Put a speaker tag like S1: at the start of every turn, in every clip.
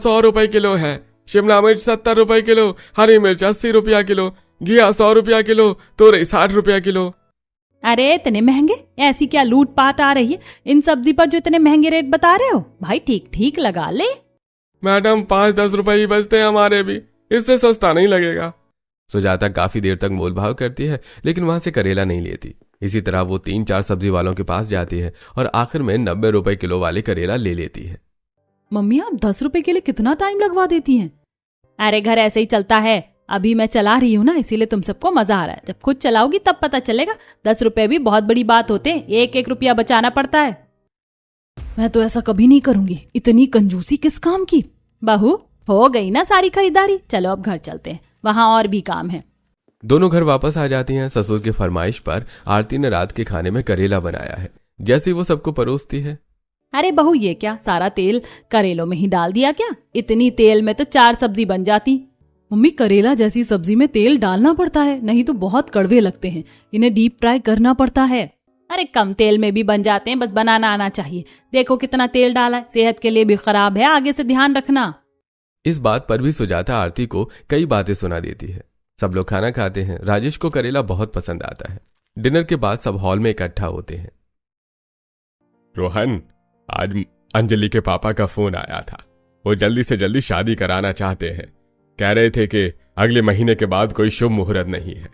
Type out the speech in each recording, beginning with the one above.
S1: 100 रुपए किलो है, शिमला मिर्च 70 रुपए किलो, हरी मिर्च 80 रुपया किलो, घिया 100 रुपया किलो, तोरई 60 रुपया किलो।
S2: अरे इतने महंगे? ऐसी क्या लूट पाट आ रही है इन सब्जी पर जो इतने महंगे रेट बता रहे हो? भाई ठीक ठीक लगा ले।
S1: मैडम 5-10 रुपए ही बचते हैं हमारे भी, इससे सस्ता नहीं लगेगा। सुजाता काफी देर तक मोलभाव करती है लेकिन वहां से करेला नहीं लेती। इसी तरह वो 3-4 सब्जी वालों के पास जाती है और आखिर में 90 रुपए किलो वाले करेला ले लेती है।
S2: मम्मी आप 10 रुपए के लिए कितना टाइम लगवा देती हैं? अरे घर ऐसे ही चलता है, अभी मैं चला रही हूँ ना, इसीलिए तुम सबको मजा आ रहा है। जब खुद चलाओगी तब पता चलेगा। 10 रुपए भी बहुत बड़ी बात होते हैं, 1-1 रुपया बचाना पड़ता है। मैं तो ऐसा कभी नहीं करूंगी, इतनी कंजूसी किस काम की। बहू हो गई ना सारी खरीदारी, चलो अब घर चलते हैं, वहां और भी काम है।
S1: दोनों घर वापस आ जाती हैं। ससुर की फरमाइश पर आरती ने रात के खाने में करेला बनाया है। जैसे वो सबको परोसती है,
S2: अरे बहू ये क्या, सारा तेल करेलों में ही डाल दिया क्या? इतनी तेल में तो 4 सब्जी बन जाती। मम्मी करेला जैसी सब्जी में तेल डालना पड़ता है, नहीं तो बहुत कड़वे लगते हैं, इन्हें डीप फ्राई करना पड़ता है। अरे कम तेल में भी बन जाते हैं, बस बनाना आना चाहिए। देखो कितना तेल डाला है, सेहत के लिए भी खराब है, आगे से ध्यान रखना।
S1: इस बात पर भी सुजाता आरती को कई बातें सुना देती है। सब लोग खाना खाते हैं। राजेश को करेला बहुत पसंद आता है। डिनर के बाद सब हॉल में इकट्ठा होते हैं। रोहन, आज अंजलि के पापा का फोन आया था। वो जल्दी से जल्दी शादी कराना चाहते हैं। कह रहे थे कि अगले महीने के बाद कोई शुभ मुहूर्त नहीं है।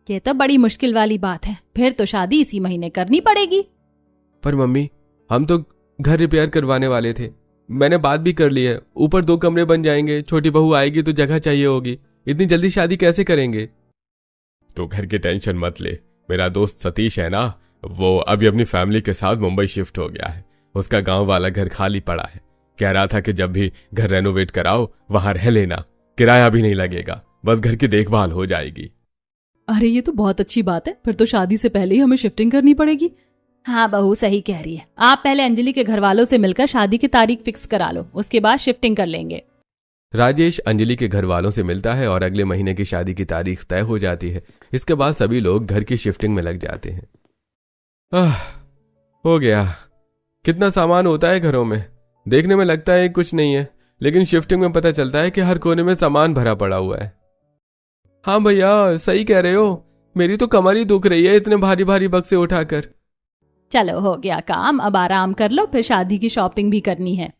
S2: ये तो बड़ी मुश्किल वाली बात है, फिर तो शादी इसी महीने करनी पड़ेगी।
S1: पर मम्मी, हम तो घर रिपेयर करवाने वाले थे, मैंने बात भी कर ली है। ऊपर 2 कमरे बन जाएंगे, छोटी बहू आएगी तो जगह चाहिए होगी, इतनी जल्दी शादी कैसे करेंगे? तो घर की टेंशन मत ले, मेरा दोस्त सतीश है ना, वो अभी अपनी फैमिली के साथ मुंबई शिफ्ट हो गया है। उसका गांव वाला घर खाली पड़ा है। कह रहा था कि जब भी घर रेनोवेट कराओ वहां रह लेना, किराया भी नहीं लगेगा, बस घर की देखभाल हो जाएगी।
S2: अरे ये तो बहुत अच्छी बात है, फिर तो शादी से पहले ही हमें शिफ्टिंग करनी पड़ेगी। हाँ बहू सही कह रही है, आप पहले अंजलि के घर वालों से मिलकर शादी की तारीख फिक्स करा लो, उसके बाद शिफ्टिंग कर लेंगे।
S1: राजेश अंजलि के घर वालों से मिलता है और अगले महीने की शादी की तारीख तय हो जाती है। इसके बाद सभी लोग घर की शिफ्टिंग में लग जाते हैं। हो गया। कितना सामान होता है घरों में, देखने में लगता है कुछ नहीं है, लेकिन शिफ्टिंग में पता चलता है कि हर कोने में सामान भरा पड़ा हुआ है। हाँ भैया सही कह रहे हो, मेरी तो कमर ही दुख रही है इतने भारी भारी बक्से उठाकर।
S2: चलो हो गया काम, अब आराम कर लो, फिर शादी की शॉपिंग भी करनी है।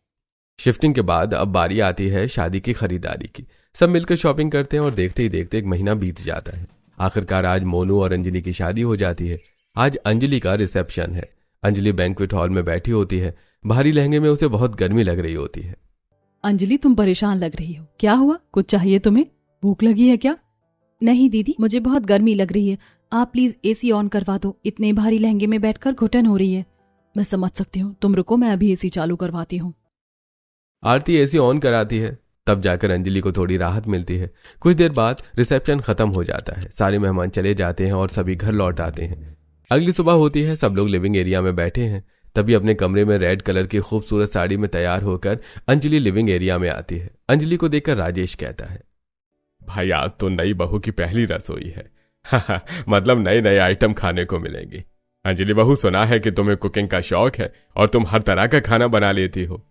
S1: शिफ्टिंग के बाद अब बारी आती है शादी की खरीदारी की। सब मिलकर शॉपिंग करते हैं और देखते ही देखते 1 महीना बीत जाता है। आखिरकार आज मोनू और अंजलि की शादी हो जाती है। आज अंजलि का रिसेप्शन है। अंजलि बैंक्वेट हॉल में बैठी होती है। भारी लहंगे में उसे बहुत गर्मी लग रही होती है।
S2: अंजलि तुम परेशान लग रही हो, क्या हुआ? कुछ चाहिए तुम्हें? भूख लगी है क्या? नहीं दीदी, मुझे बहुत गर्मी लग रही है, आप प्लीज एसी ऑन करवा दो, इतने भारी लहंगे में बैठकर घुटन हो रही है। मैं समझ सकती हूँ, तुम रुको मैं अभी एसी चालू करवाती हूँ।
S1: आरती एसी ऑन कराती है, तब जाकर अंजलि को थोड़ी राहत मिलती है। कुछ देर बाद रिसेप्शन खत्म हो जाता है। सारे मेहमान चले जाते हैं और सभी घर लौट आते हैं। अगली सुबह होती है। सब लोग लिविंग एरिया में बैठे हैं। तभी अपने कमरे में रेड कलर की खूबसूरत साड़ी में तैयार होकर अंजलि लिविंग एरिया में आती है। अंजलि को देखकर राजेश कहता है, भाई आज तो नई बहू की पहली रसोई है। मतलब नए नए आइटम खाने को मिलेंगे। अंजलि बहू, सुना है कि तुम्हें कुकिंग का शौक है और तुम हर तरह का खाना बना लेती हो।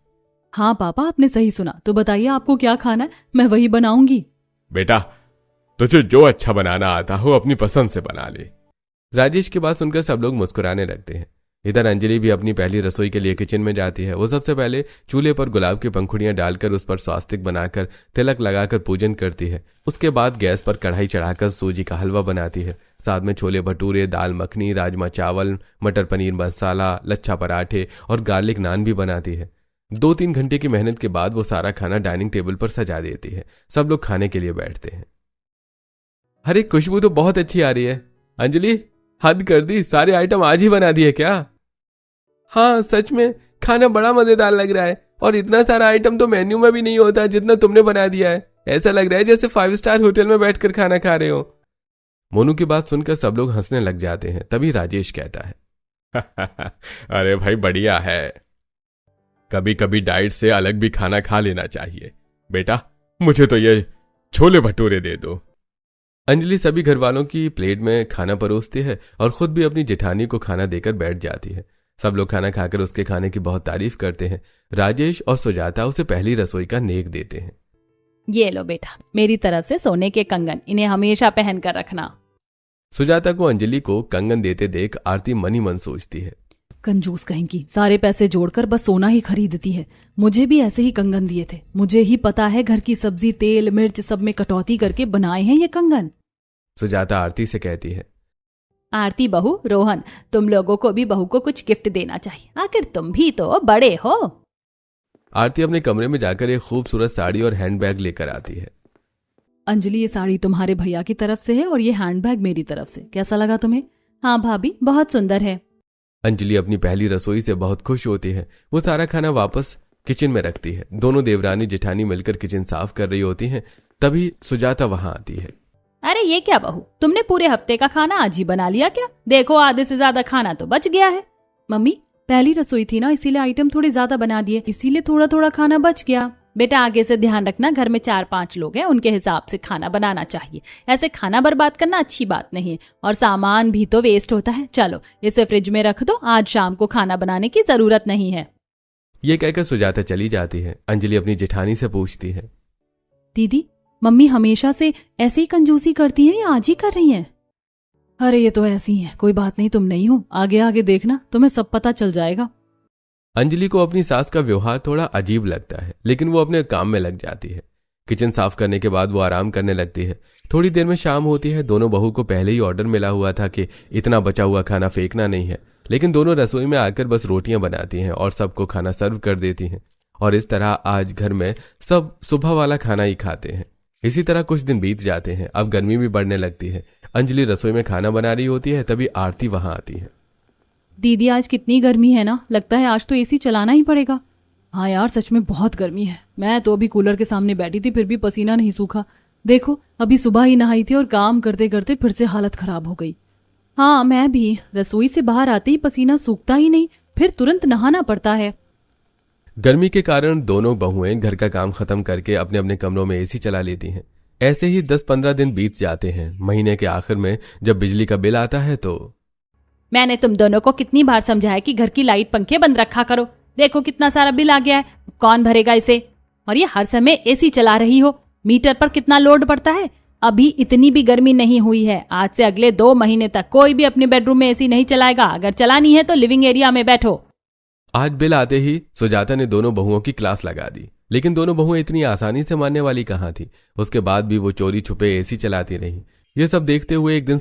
S2: हाँ पापा आपने सही सुना, तो बताइए आपको क्या खाना है, मैं वही बनाऊंगी।
S1: बेटा तुझे जो अच्छा बनाना आता हो अपनी पसंद से बना ले। राजेश की बात सुनकर सब लोग मुस्कुराने लगते हैं। इधर अंजलि भी अपनी पहली रसोई के लिए किचन में जाती है। वो सबसे पहले चूल्हे पर गुलाब की पंखुड़ियां डालकर उस पर स्वास्तिक बनाकर तिलक लगाकर पूजन करती है। उसके बाद गैस पर कढ़ाई चढ़ाकर सूजी का हलवा बनाती है। साथ में छोले भटूरे, दाल मखनी, राजमा चावल, मटर पनीर मसाला, लच्छा पराठे और गार्लिक नान भी बनाती है। 2-3 घंटे की मेहनत के बाद वो सारा खाना डाइनिंग टेबल पर सजा देती है। सब लोग खाने के लिए बैठते हैं। अरे खुशबू तो बहुत अच्छी आ रही है। अंजलि हद कर दी, सारे आइटम आज ही बना दिए क्या? हाँ सच में खाना बड़ा मजेदार लग रहा है, और इतना सारा आइटम तो मेन्यू में भी नहीं होता जितना तुमने बना दिया है। ऐसा लग रहा है जैसे 5 स्टार होटल में बैठकर खाना खा रहे हो। मोनू की बात सुनकर सब लोग हंसने लग जाते हैं। तभी राजेश कहता है, अरे भाई बढ़िया है, कभी कभी डाइट से अलग भी खाना खा लेना चाहिए। बेटा मुझे तो ये छोले भटूरे दे दो। अंजलि सभी घर वालों की प्लेट में खाना परोसती है और खुद भी अपनी जेठानी को खाना देकर बैठ जाती है। सब लोग खाना खाकर उसके खाने की बहुत तारीफ करते हैं। राजेश और सुजाता उसे पहली रसोई का नेक देते हैं।
S2: ये लो बेटा, मेरी तरफ से सोने के कंगन, इन्हें हमेशा पहन कर रखना।
S1: सुजाता को अंजलि को कंगन देते देख आरती मन ही मन सोचती है,
S2: कंजूस कहीं की, सारे पैसे जोड़कर बस सोना ही खरीदती है। मुझे भी ऐसे ही कंगन दिए थे। मुझे ही पता है घर की सब्जी, तेल, मिर्च सब में कटौती करके बनाए हैं ये कंगन।
S1: सुजाता आरती से कहती है।
S2: आरती बहू, रोहन, तुम लोगों को भी बहू को कुछ गिफ्ट देना चाहिए, आखिर तुम भी तो बड़े हो।
S1: आरती अपने कमरे में जाकर एक खूबसूरत साड़ी और हैंडबैग लेकर आती है।
S2: अंजलि, ये साड़ी तुम्हारे भैया की तरफ से है और ये हैंडबैग मेरी तरफ से, कैसा लगा तुम्हें? हाँ भाभी, बहुत सुंदर है।
S1: अंजलि अपनी पहली रसोई से बहुत खुश होती है। वो सारा खाना वापस किचन में रखती है। दोनों देवरानी जेठानी मिलकर किचन साफ कर रही होती हैं। तभी सुजाता वहां आती है।
S2: अरे ये क्या बहू, तुमने पूरे हफ्ते का खाना आज ही बना लिया क्या? देखो आधे से ज्यादा खाना तो बच गया है। मम्मी, पहली रसोई थी ना, इसीलिए आइटम थोड़े ज्यादा बना दिए, इसीलिए थोड़ा थोड़ा खाना बच गया। बेटा आगे से ध्यान रखना, घर में 4-5 लोग हैं, उनके हिसाब से खाना बनाना चाहिए। ऐसे खाना बर्बाद करना अच्छी बात नहीं है, और सामान भी तो वेस्ट होता है। चलो इसे फ्रिज में रख दो, आज शाम को खाना बनाने की जरूरत नहीं है।
S1: ये कहकर सुजाता चली जाती है। अंजलि अपनी जेठानी से पूछती है,
S2: दीदी, मम्मी हमेशा से ऐसे ही कंजूसी करती है या आज ही कर रही हैं? अरे ये तो ऐसी हैं, कोई बात नहीं, तुम नहीं हो, आगे आगे देखना, तुम्हें सब पता चल जाएगा।
S1: अंजलि को अपनी सास का व्यवहार थोड़ा अजीब लगता है, लेकिन वो अपने काम में लग जाती है। किचन साफ करने के बाद वो आराम करने लगती है। थोड़ी देर में शाम होती है। दोनों बहू को पहले ही ऑर्डर मिला हुआ था कि इतना बचा हुआ खाना फेंकना नहीं है, लेकिन दोनों रसोई में आकर बस रोटियां बनाती हैं और सबको खाना सर्व कर देती हैं। और इस तरह आज घर में सब सुबह वाला खाना ही खाते हैं। इसी तरह कुछ दिन बीत जाते हैं। अब गर्मी भी बढ़ने लगती है। अंजलि रसोई में खाना बना रही होती है, तभी आरती वहां आती है।
S2: दीदी आज कितनी गर्मी है ना, लगता है आज तो एसी चलाना ही पड़ेगा। हाँ यार, सच में बहुत गर्मी है। मैं तो अभी कूलर के सामने बैठी थी, फिर भी पसीना नहीं सूखा। देखो अभी सुबह ही नहाई थी और काम करते करते फिर से हालत खराब हो गई। हाँ मैं भी, रसोई से बाहर आते ही पसीना सूखता ही नहीं, फिर तुरंत नहाना पड़ता है।
S1: गर्मी के कारण दोनों बहुएं घर का काम खत्म करके अपने अपने कमरों में एसी चला लेती हैं। ऐसे ही 10-15 दिन बीत जाते हैं। महीने के आखिर में जब बिजली का बिल आता है तो
S2: मैंने तुम दोनों को कितनी बार समझाया कि घर की लाइट पंखे बंद रखा करो। देखो कितना सारा बिल आ गया है, कौन भरेगा इसे? और ये हर समय एसी चला रही हो, मीटर पर कितना लोड पड़ता है। अभी इतनी भी गर्मी नहीं हुई है। आज से अगले 2 महीने तक कोई भी अपने बेडरूम में एसी नहीं चलाएगा। अगर चलानी है तो लिविंग एरिया में बैठो।
S1: आज बिल आते ही सुजाता ने दोनों बहुओं की क्लास लगा दी, लेकिन दोनों बहुएं इतनी आसानी से मानने वाली कहाँ थी। उसके बाद भी वो चोरी छुपे एसी चलाती रही। ये सब देखते हुए एक दिन